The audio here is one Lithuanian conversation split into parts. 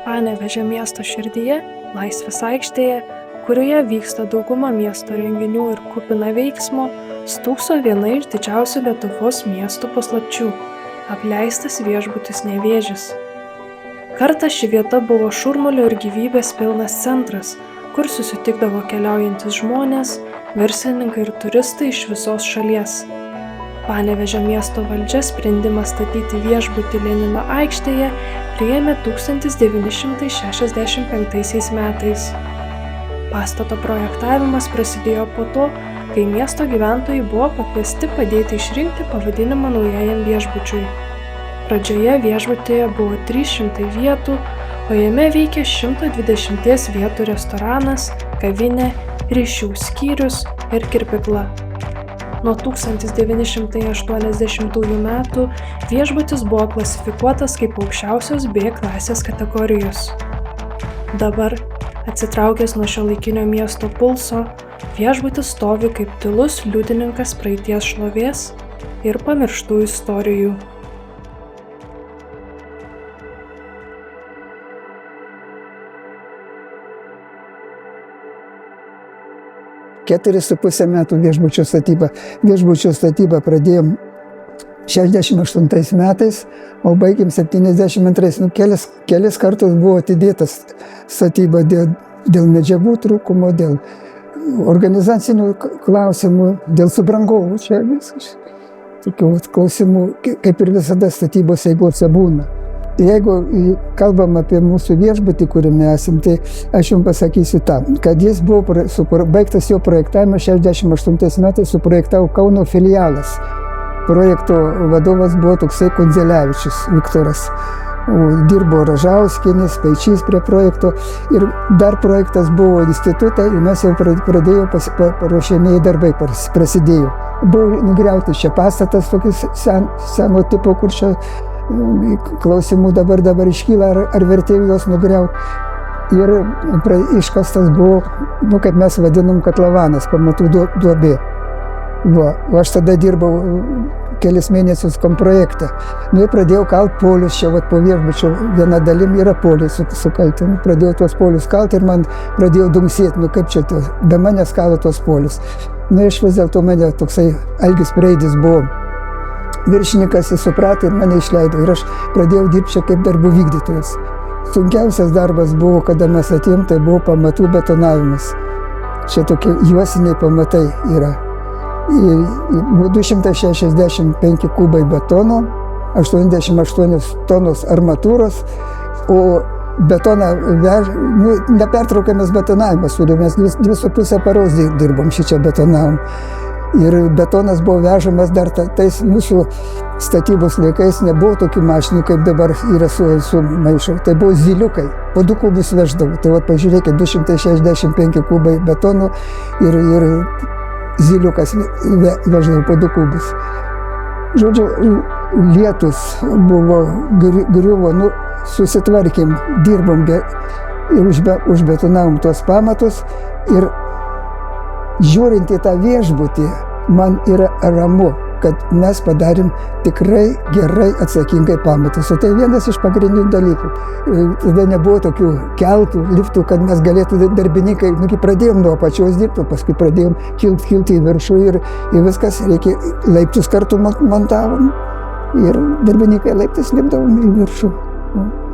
Panevėžio miesto širdyje, Laisvės aikštėje, kurioje vyksta dauguma miesto renginių ir kupina veiksmo, stūkso viena iš didžiausių Lietuvos miestų paslapčių – apleistas viešbutis Nevėžis. Kartą ši vieta buvo šurmulio ir gyvybės pilnas centras, kur susitikdavo keliaujantys žmonės, verslininkai ir turistai iš visos šalies. Panevėžio miesto valdžia sprendimą statyti viešbutį Lenino aikštėje priėmė 1965 metais. Pastato projektavimas prasidėjo po to, kai miesto gyventojai buvo pakviesti padėti išrinkti pavadinimą naujajam viešbučiui. Pradžioje viešbutyje buvo 300 vietų, o jame veikė 120 vietų restoranas, kavinė, ryšių skyrius ir kirpykla. Nuo 1980 metų viešbutis buvo klasifikuotas kaip aukščiausios B klasės kategorijos. Dabar, atsitraukęs nuo šiuolaikinio miesto pulso, viešbutis stovi kaip tylus liudininkas praeities šlovės ir pamirštų istorijų. Keturis su pusę metų viešbučio statybą. Viešbučio statybą pradėjom 68 metais, o baigėm 72. Kelis kartus buvo atidėtas statyba dėl medžiagų trūkumo, dėl organizacinių klausimų, dėl subrangovų. Čia viskas. Tokių klausimų, kaip ir visada statybos eigose būna. Jeigu kalbam apie mūsų viešbutį, kuriame esam, tai aš jums pasakysiu tą, kad jis buvo baigtas jo projektavimas 68 metais, suprojektavo Kauno filialas. Projekto vadovas buvo toksai Kondzelevičius Viktoras. Dirbo Ražauskinis, Peičys prie projekto ir dar projektas buvo institute ir mes jau pradėjome paruošiamieji darbai prasidėjo. Buvo nugriautas čia pastatas tokis seno tipo, kur čia klausimų dabar iškyla, ar vertėjo juos nugriauti. Ir iškastas buvo, kaip mes vadinam, katlavanas, pamatų duobė. O aš tada dirbau kelis mėnesius komprojektą. Ir pradėjau kalt polius, čia po viešbučio viena dalim yra poliai sukalti. Pradėjau tuos polius kalti ir man pradėjo dunksėti, kaip čia be manęs kalo tuos polius. Iš vis dėlto mane toksai Algis Preidis buvo viršininkas, jis suprato ir mane išleido. Ir aš pradėjau dirbti čia kaip darbų vykdytojas. Sunkiausias darbas buvo, kada mes atėjom, tai buvo pamatų betonavimas. Čia tokie juosiniai pamatai yra. Buvo 265 kubai betono, 88 tonos armatūros, o betoną nepertraukiamas betonavimas, mes 2,5 paros dirbom šičia betonavom. Ir betonas buvo vežamas dar tais mūsų statybos laikais, nebuvo tokių mašinų, kaip dabar yra su maišu. Tai buvo zyliukai, po 2 kubus veždavo. Tai pažiūrėkit, 265 kubai betono ir zyliukas veždavo po 2 kubus. Žodžiu, lietus buvo, griuvo, susitvarkėm, dirbom, užbetonavom tuos pamatus ir žiūrint į tą viešbutį, man yra ramu, kad mes padarėm tikrai gerai atsakingai pamatus. O tai vienas iš pagrindinių dalykų. Tada nebuvo tokių keltų, liftų, kad mes galėtų darbininkai, pradėjom nuo apačios dirbti, paskui pradėjom kilti į viršų ir viskas, reikia laiptus kartu montavom ir darbininkai laiptais lipdavom į viršų.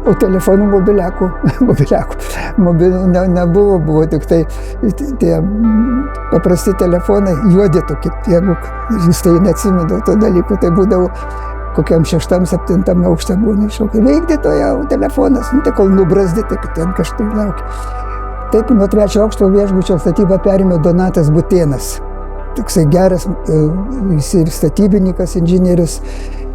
O telefonų mobiliakų nebuvo, buvo tik tai tie paprasti telefonai, juodi tokie, jeigu jūs tai neatsimindavo to dalyko, tai būdavo kokiam 6-7 aukšte buvo nešaukai. Veikdytoja telefonas, tai kol nubrasdi, tai ten kažtai laukia. Taip, nuo 3 aukšto viešbučio statybą perėmė Donatas Butėnas. Toksai geras, jis ir statybininkas, inžinierius.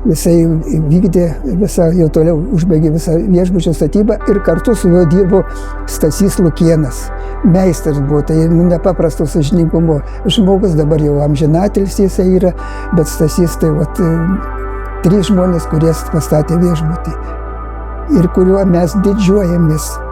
Jisai vykdė visą, jau toliau užbaigė visą viešbučio statybą ir kartu su juo dirbo Stasys Lukėnas. Meistras buvo, tai nepaprasto sąžiningumo žmogus, dabar jau amžinatilsį jisai yra, bet Stasys tai 3 žmonės, kurie pastatė viešbutį ir kuriuo mes didžiuojamės.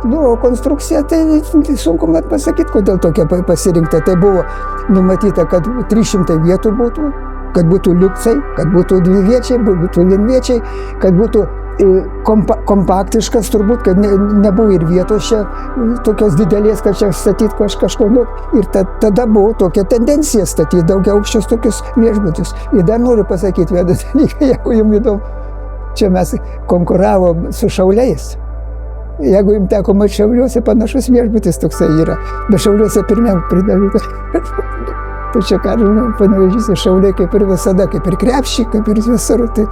O konstrukcija, tai sunku man pasakyti, kodėl tokia pasirinkta. Tai buvo numatyta, kad 300 vietų būtų, kad būtų liukcai, kad būtų 2 viečiai, būtų 1 viečiai, kad būtų kompaktiškas turbūt, kad nebuvo ir vietos čia tokios didelės, kad čia statyti kažko. Ir tada buvo tokia tendencija statyti daugiaaukščius tokius viešbučius. Ir dar noriu pasakyti vieną dalyką, jeigu jums įdomu, čia mes konkuravom su Šauliais. Jeigu jums teko matyti Šiauliuose, panašus viešbutis toksai yra. Bet Šiauliuose pirmiau pridaryta. Tai čia, ką žinau, Panevėžys ir Šiauliai kaip ir visada, kaip ir krepšį, kaip ir visur, tai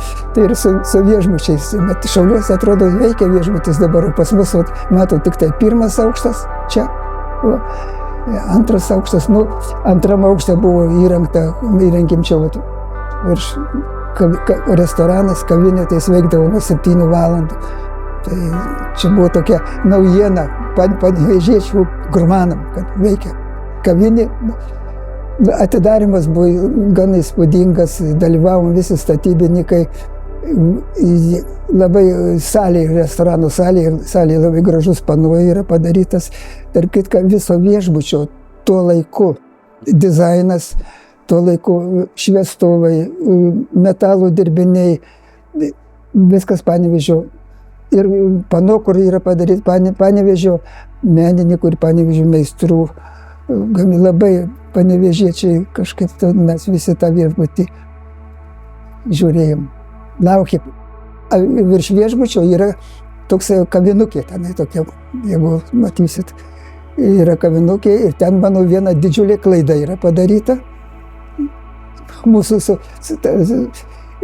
ir su viešbučiais. Bet Šiauliuose atrodo veikia viešbutis dabar, o pas mus, matau, tik tai pirmas aukštas čia, antras aukštas, antram aukšte buvo įrengim čia, virš restoranas, kavinė, tai jis veikdavo nuo 7 valandų. Tai čia buvo tokia naujiena panevėžiečių gurmanam, kad veikia kavinė. Atidarimas buvo gan įspūdingas, dalyvavom visi statybininkai, labai restorano salėje labai gražus panuoja yra padarytas. Tarp kitką viso viešbučio tuo laiku dizainas, tuo laiku šviestuvai, metalų dirbiniai, viskas Panevėžio. Ir kur yra padaryti Panevėžio menininkų ir Panevėžio meistrų. Labai panevėžiečiai kažkaip mes visi tą viešbutį žiūrėjom, laukėm. Virš viešbučio yra toksai kavinukė, tenai tokia, jeigu matysit, yra kavinukė ir ten, manau, viena didžiulė klaida yra padaryta. Mūsų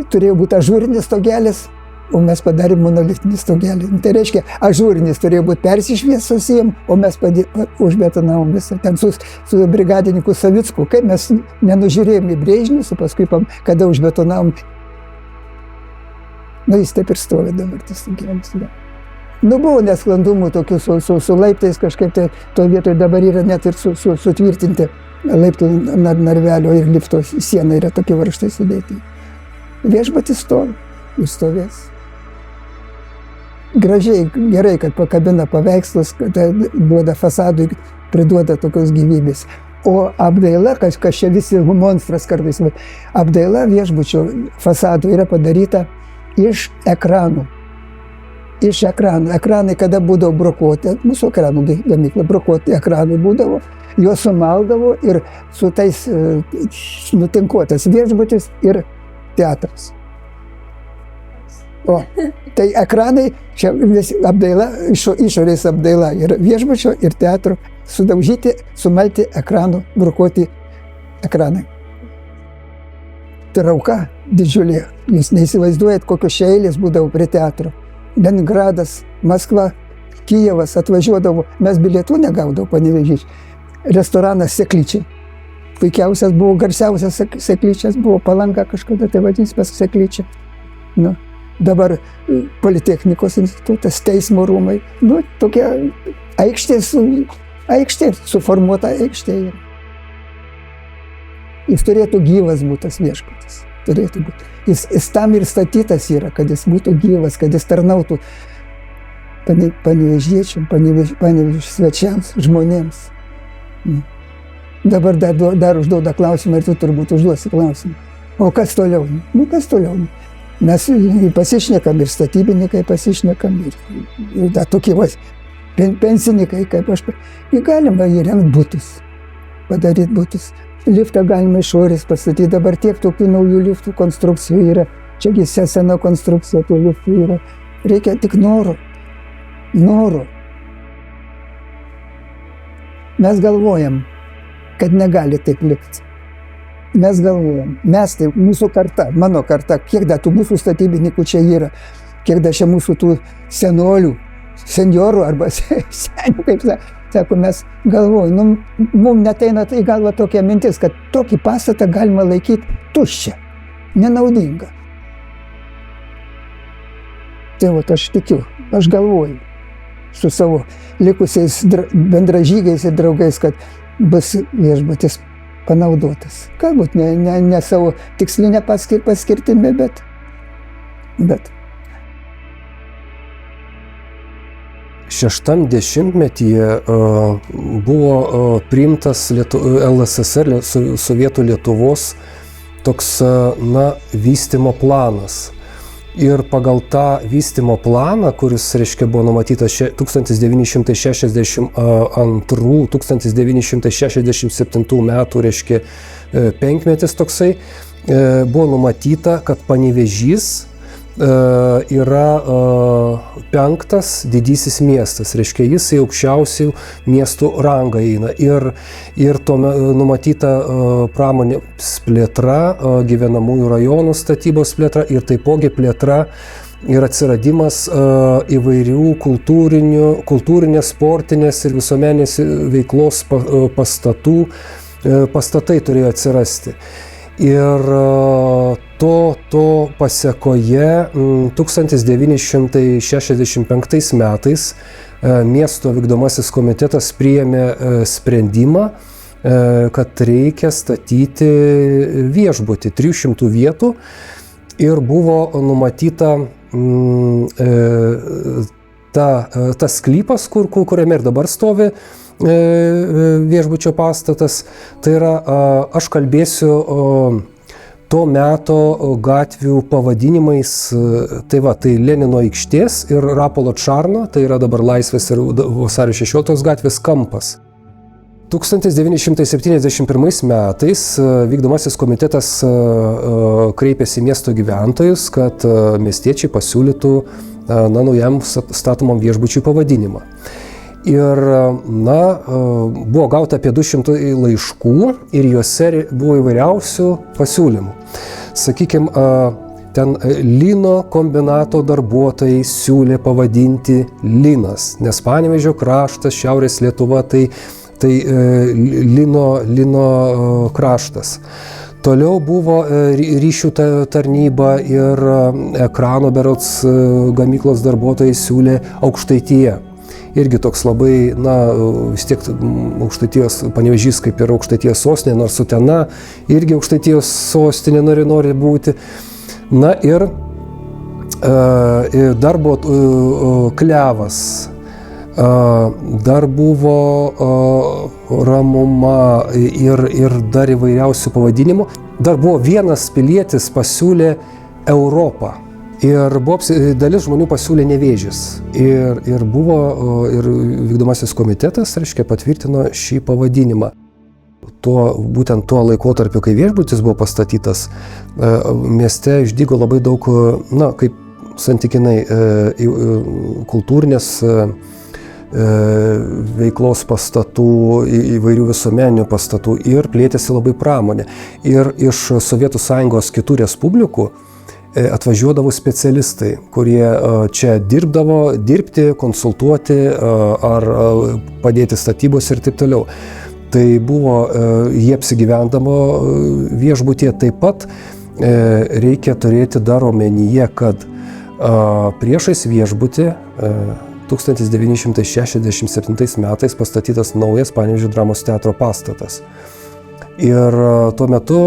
turėjo būti ažūrinis stogelis, o mes padarėm monolitinį stogelį. Tai reiškia, ažūrinis turėjo būti persišviesas jiem, o mes užbetonavom visą ten su brigadininku Savicku. Kaip mes nenužiūrėjom į brėžinius, o paskui, kada užbetonavom, jis taip ir stovi dabar tas stogelis. Buvo nesklandumų tokių su laiptais kažkaip, tai to vietoje dabar yra net ir sutvirtinti laiptų narvelio ir lifto siena yra tokie varžtai sudėti. Viešbutis stovi ir stovės. Gražiai, gerai, kad pakabina paveikslus, kad duoda fasadui, priduoda tokios gyvybės. O apdaila, kas čia visi monstras kartais, apdaila viešbučio fasadų yra padaryta iš ekranų. Iš ekranų. Ekranai, kada būdavo brokuoti, mūsų ekranų gamykla, brokuoti ekranai būdavo, juos sumaldavo ir su tais nutinkuotas viešbutis ir teatras. O, tai ekranai, čia apdaila, išorės apdaila ir viešbučio ir teatro sudaužyti, sumalti ekranų, brokuoti ekranai. Trauka didžiulė, jūs neįsivaizduojat, kokios eilės būdavo prie teatro. Leningradas, Maskva, Kijevas atvažiuodavo, mes bilietų negaudavo Panevėžys. Restoranas Seklyčiai. Puikiausias buvo, garsiausias Seklyčias buvo Palanga kažkada, tai vadins pas Seklyčią. Dabar Politechnikos institutas, teismo rūmai, tokia aikštė, suformuota aikštė. Jis turėtų gyvas būti tas viešbutis, turėtų būti. Jis tam ir statytas yra, kad jis būtų gyvas, kad jis tarnautų panevėžiečiam, panevėžio svečiams, žmonėms. Dabar dar užduoda klausimą ir tu turbūt užduosi klausimą. O kas toliau? Kas toliau? Mes pasišnekam ir statybininkai pasišnekam ir tokie pensininkai, kaip aš. Ir galima įrengti butus, padaryti butus. Liftą galima išorės pastatyti. Dabar tiek tokių naujų liftų konstrukcijų yra. Čiagi sena konstrukcija tų liftų yra. Reikia tik noro. Noro. Mes galvojam, kad negali taip likti. Mes galvojam, tai mūsų karta, mano karta, kiek da tų mūsų statybininkų čia yra, kiek da čia mūsų tų senolių, seniorų arba senių, kaip sako, mes galvojam, mums neteina į galvą tokia mintis, kad tokį pastatą galima laikyti tuščią, nenaudingą. Tai aš tikiu, aš galvoju su savo likusiais bendražygiais ir draugais, kad bus viešbutis panaudotas. Galbūt ne savo tikslinę paskirtimi, bet. Šeštam dešimtmetyje buvo priimtas LSSR, Sovietų Lietuvos, toks, vystymo planas. Ir pagal tą vystymo planą, kuris, reiškia, buvo numatytas 1962-1967 metų, reiškia, penkmetis toksai, buvo numatyta, kad Panevėžys yra penktas didysis miestas, reiškia, jis į aukščiausių miestų rangą eina. Ir to numatyta pramonės plėtra, gyvenamųjų rajonų statybos plėtra ir taipogi plėtra ir atsiradimas įvairių kultūrinės, sportinės ir visuomenės veiklos pastatai turėjo atsirasti. Ir to pasekoje 1965 metais miesto vykdomasis komitetas priėmė sprendimą, kad reikia statyti viešbutį 300 vietų ir buvo numatyta tas sklypas, kuriame ir dabar stovi viešbučio pastatas. Tai yra, aš kalbėsiu to meto gatvių pavadinimais, tai Lenino aikštės ir Rapolo Čarno, tai yra dabar Laisvės ir Vasario 16 gatvės kampas. 1971 metais vykdomasis komitetas kreipėsi į miesto gyventojus, kad miestiečiai pasiūlytų naujam statomam viešbučiui pavadinimą. Ir, buvo gauta apie 200 laiškų ir juose buvo įvairiausių pasiūlymų. Sakykime, ten lino kombinato darbuotojai siūlė pavadinti Linas, nes Panevėžio kraštas, Šiaurės Lietuva, tai lino kraštas. Toliau buvo ryšių tarnyba ir ekrano berods gamyklos darbuotojai siūlė Aukštaitija. Irgi toks labai, vis tiek Aukštaitijos, Panevėžys kaip ir Aukštaitijos sostinė, nors Utena irgi Aukštaitijos sostinė nori būti. Na ir dar buvo Klevas, dar buvo Ramuma ir dar įvairiausių pavadinimų. Dar buvo vienas pilietis pasiūlė Europą. Ir dalis žmonių pasiūlė Nevėžis. Ir vykdomasis komitetas, reiškia, patvirtino šį pavadinimą. Būtent tuo laikotarpiu, kai viešbutis buvo pastatytas, mieste išdygo labai daug, kaip santykinai kultūrinės veiklos pastatų, įvairių visuomeninių pastatų ir plėtėsi labai pramonė. Ir iš Sovietų Sąjungos kitų respublikų atvažiuodavo specialistai, kurie čia dirbti, konsultuoti ar padėti statybos ir taip toliau. Tai buvo, jie apsigyvendavo viešbutyje. Taip pat reikia turėti dar omenyje, kad priešais viešbutį 1967 metais pastatytas naujas Panevėžio dramos teatro pastatas. Ir tuo metu,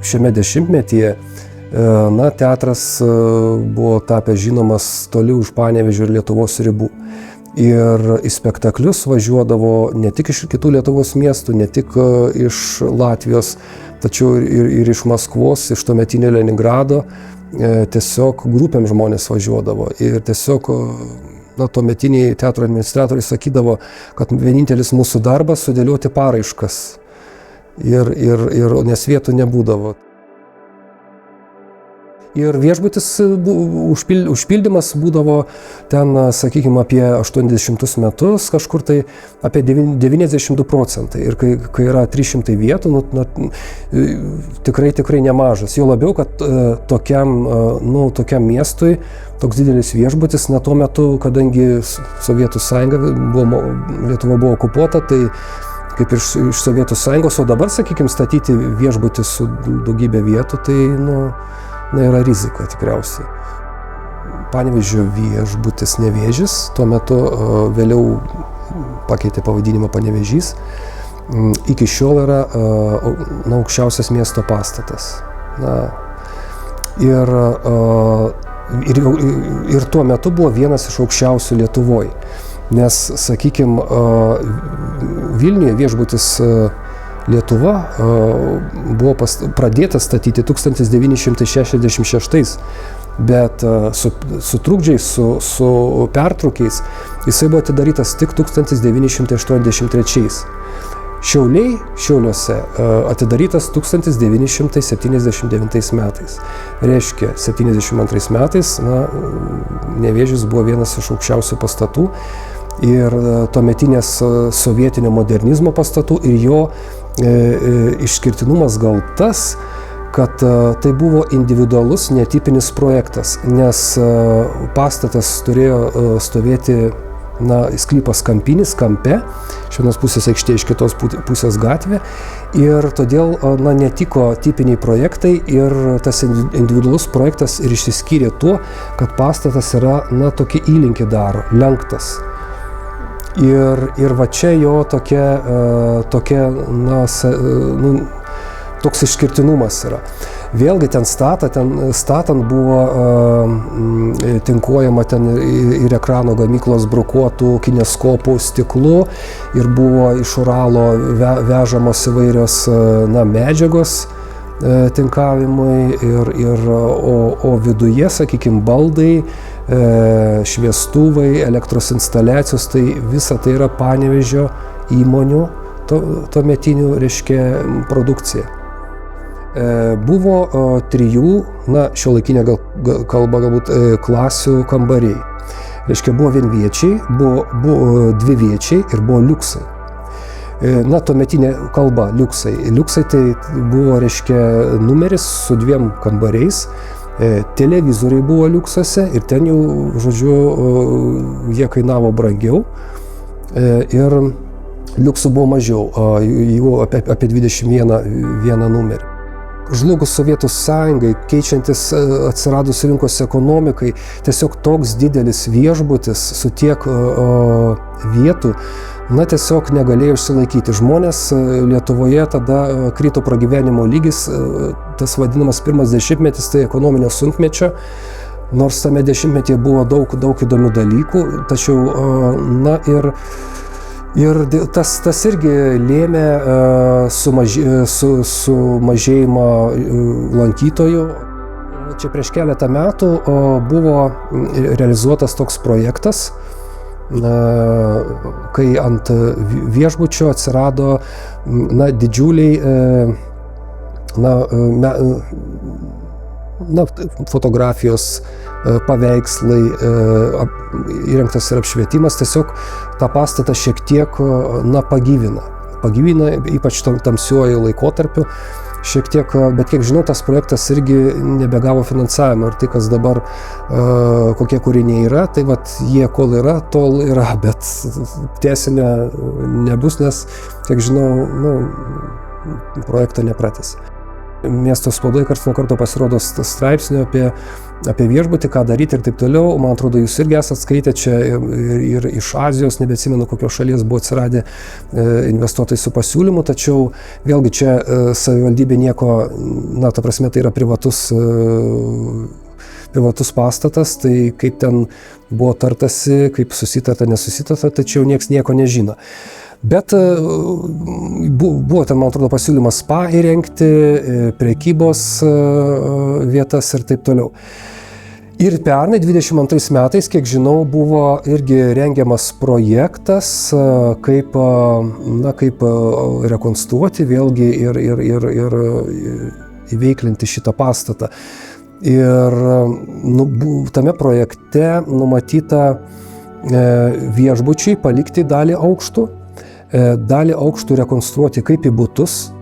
šiame dešimtmetyje, teatras buvo tapęs žinomas toli už Panevėžio ir Lietuvos ribų. Ir į spektaklius važiuodavo ne tik iš kitų Lietuvos miestų, ne tik iš Latvijos, tačiau ir iš Maskvos, iš tuometinio Leningrado. Tiesiog grupėm žmonės važiuodavo. Ir tiesiog tuometiniai teatro administratoriai sakydavo, kad vienintelis mūsų darbas sudėlioti paraiškas. Nes vietų nebūdavo. Ir viešbutis užpildymas būdavo ten, sakykime, apie 80 metus, kažkur tai apie 92%. Ir kai yra 300 vietų, tikrai nemažas. Jau labiau, kad tokiam miestui toks didelis viešbutis, tuo metu, kadangi Sovietų Sąjunga, Lietuva buvo okupuota, tai kaip ir iš Sovietų Sąjungos, o dabar, sakykime, statyti viešbutį su daugybė vietų, tai, yra rizika tikriausiai. Panevėžio viešbutis Nevėžis, tuo metu vėliau pakeitė pavadinimą Panevėžys, iki šiol yra aukščiausias miesto pastatas. Ir tuo metu buvo vienas iš aukščiausių Lietuvoje. Nes, sakykime, Vilniuje viešbutis Lietuva buvo pradėta statyti 1966, bet su trukdžiais, su pertraukiais jisai buvo atidarytas tik 1983. Šiauliuose atidarytas 1979 metais. Reiškia, 72 metais Nevėžis buvo vienas iš aukščiausių pastatų ir tuometinės sovietinio modernizmo pastatų, ir jo išskirtinumas gal tas, kad tai buvo individualus, netipinis projektas, nes pastatas turėjo stovėti sklypas kampinis, kampe, iš vienos pusės aikštė, iš kitos pusės gatvė, ir todėl netiko tipiniai projektai, ir tas individualus projektas ir išsiskyrė tuo, kad pastatas yra tokį įlinkį daro, lenktas. Ir va čia jo toks išskirtinumas yra. Vėlgi ten statant buvo tinkuojama ten ir ekrano gamyklos brokuotų kineskopų stiklu, ir buvo iš Uralo vežamos įvairios medžiagos tinkavimui, o viduje, sakykime, baldai, šviestuvai, elektros instaliacijos, tai visa tai yra Panevėžio įmonių tuometinių, reiškia, produkcija. Buvo 3, šiuolaikinė kalba galbūt, klasių kambariai. Reiškia, buvo vienviečiai, buvo dviviečiai ir buvo liuksai. Tuometinė kalba liuksai. Liuksai tai buvo, reiškia, numeris su 2 kambariais. Televizoriai buvo liuksuose ir ten jau, žodžiu, jie kainavo brangiau. Ir liuksų buvo mažiau, jų apie 21 numerį. Žlugus Sovietų sąjungai, keičiantis atsiradus rinkos ekonomikai, tiesiog toks didelis viešbutis su tiek vietų, tiesiog negalėjo išsilaikyti. Žmonės Lietuvoje tada krito pragyvenimo lygis, tas vadinamas pirmas dešimtmetis, tai ekonominio sunkmečio, nors tame dešimtmetyje buvo daug įdomių dalykų, tačiau, ir tas irgi lėmė sumažėjimą lankytojų. Čia prieš keletą metų buvo realizuotas toks projektas, kai ant viešbučio atsirado didžiuliai fotografijos, paveikslai, įrengtas ir apšvietimas, tiesiog tą pastatą šiek tiek pagyvina, ypač tamsiuoju laikotarpiu, šiek tiek, bet kiek žinau, tas projektas irgi nebegavo finansavimo, ir tai, kas dabar kokie kūriniai yra, tai jie kol yra, tol yra, bet tęsinio nebus, nes, kiek žinau, projekto nepratęsė. Miesto spaudoje karts nuo karto pasirodo straipsnių apie viešbutį, ką daryti ir taip toliau. Man atrodo, jūs irgi esate skaitę čia ir iš Azijos, nebeatsimenu, kokios šalies buvo atsiradę investuotojai su pasiūlymu, tačiau vėlgi čia savivaldybė nieko, ta prasme, tai yra privatus pastatas, tai kaip ten buvo tartasi, kaip susitarta, nesusitarta, tačiau nieks nieko nežino. Bet buvo ten, man atrodo, pasiūlymas spa įrengti, prekybos vietas ir taip toliau. Ir pernai 22 metais, kiek žinau, buvo irgi rengiamas projektas, kaip rekonstruoti vėlgi ir įveiklinti šitą pastatą. Ir tame projekte numatyta viešbučiai palikti dalį aukštų rekonstruoti kaip į butus.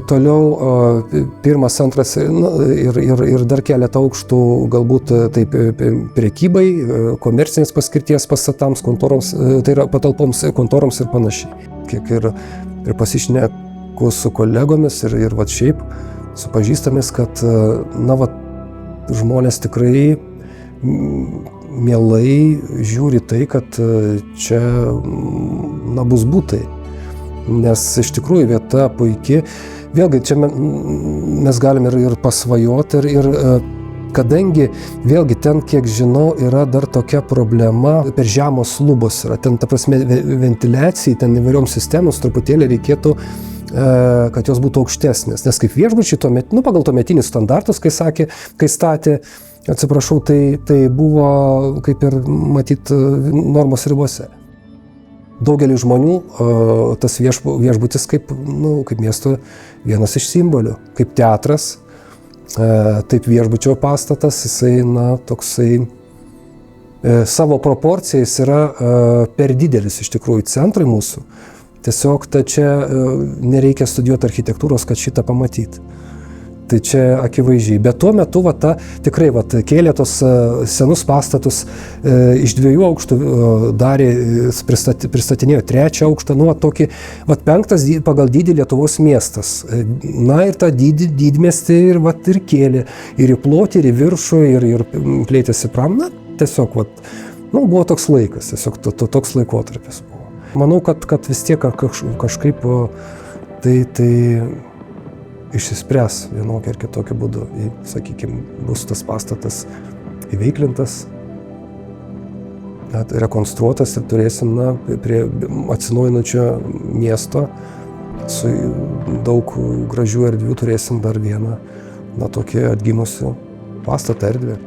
Toliau pirmas, antras ir dar keletą aukštų galbūt taip prekybai, komercinės paskirties pastatams, kontoroms, tai yra patalpoms, kontoroms ir panašiai. Kiek ir pasišneku su kolegomis ir šiaip su pažįstamis, kad žmonės tikrai mielai žiūri tai, kad čia bus butai, nes iš tikrųjų vieta puiki. Vėlgi čia mes galim ir pasvajoti, ir kadangi vėlgi ten, kiek žinau, yra dar tokia problema, per žemos lubos yra, ten ta prasme ventiliacijai, ten įvairioms sistemoms truputėlį reikėtų, kad jos būtų aukštesnės, nes kaip viešbučiai, pagal tuometinius standartus, kai statė, atsiprašau, tai buvo kaip ir matyt normos ribose. Daugelį žmonių tas viešbutis kaip miesto vienas iš simbolių, kaip teatras, taip viešbučio pastatas, jisai, toksai savo proporcijais yra per didelis iš tikrųjų centrai mūsų. Tiesiog čia nereikia studijuoti architektūros, kad šitą pamatyti. Tai čia akivaizdžiai. Bet tuo metu tikrai kėlė tos senus pastatus iš 2 aukštų, darė, pristatinėjo 3 aukštą, tokį 5 pagal dydį Lietuvos miestas. Ir tą didmiestį ir kėlė, ir į plotį, ir į viršų, ir plėtėsi tiesiog, buvo toks laikas, tiesiog toks laikotarpis buvo. Manau, kad vis tiek kažkaip tai išsispręs vienokiu ar kitokiu būdu. Sakykime, bus tas pastatas įveiklintas, rekonstruotas ir turėsim prie atsinaujinančio miesto su daug gražių erdvių turėsim dar vieną tokį atgimusių pastatą erdvę.